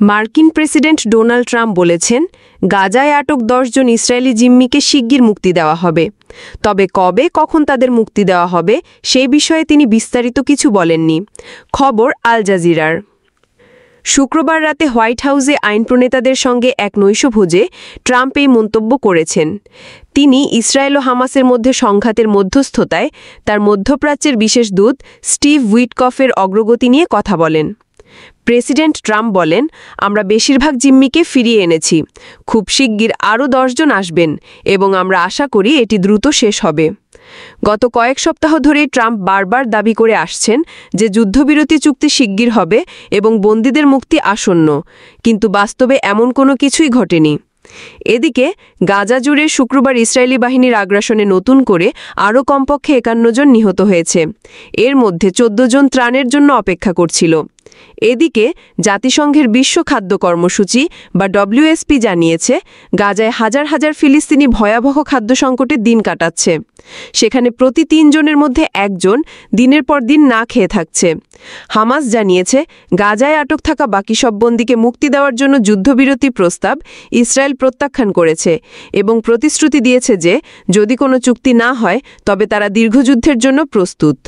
মার্কিন president Donald Trump বলেছেন, গাজায় আটক ১০ জন ইসরায়েলি জিম্মিকে শিগগির মুক্তি দেওয়া হবে। তবে কবে কখন তাদের মুক্তি দেওয়া হবে সেই বিষয়ে তিনি বিস্তারিত কিছু বলেননি। খবর আল জাজিরার। শুক্রবার রাতে হোয়াইট হাউসে আইন প্রণেতাদের সঙ্গে এক নৈশভোজে ট্রাম্প এই মন্তব্য করেছেন। তিনি ইসরায়েল ও হামাসের মধ্যে সংঘাতের মধ্যস্থতায় তার মধ্যপ্রাচ্যের বিশেষ দূত স্টিভ উইটকফের অগ্রগতি নিয়ে কথা বলেন। প্রেসিডেন্ট ট্রাম্প বলেন, আমরা বেশিরভাগ জিম্মিকে ফিরিয়ে এনেছি। খুব শিগগির আরও ১০ জন আসবেন এবং আমরা আশা করি এটি দ্রুত শেষ হবে। গত কয়েক সপ্তাহ ধরেই ট্রাম্প বারবার দাবি করে আসছেন যে যুদ্ধবিরতি চুক্তি শিগগির হবে এবং বন্দীদের মুক্তি আসন্ন, কিন্তু বাস্তবে এমন কোনো কিছুই ঘটেনি। এদিকে গাজা জুড়ে শুক্রবার ইসরায়েলি বাহিনীর আগ্রাসনে নতুন করে আরও কমপক্ষে ৫১ জন নিহত হয়েছে। এর মধ্যে ১৪ জন ত্রাণের জন্য অপেক্ষা করছিল। এদিকে জাতিসংঘের বিশ্ব খাদ্য কর্মসূচি বা WFP জানিয়েছে, গাজায় হাজার হাজার ফিলিস্তিনি ভয়াবহ খাদ্য সংকটে দিন কাটাচ্ছে। সেখানে প্রতি ৩ জনের মধ্যে ১ জন দিনের পর দিন না খেয়ে থাকছে। হামাস জানিয়েছে, গাজায় আটক থাকা বাকি সব বন্দীকে মুক্তি দেওয়ার জন্য যুদ্ধবিরতি প্রস্তাব ইসরায়েল প্রত্যাখ্যান করেছে এবং প্রতিশ্রুতি দিয়েছে যে যদি কোনো চুক্তি না হয় তবে তারা দীর্ঘযুদ্ধের জন্য প্রস্তুত।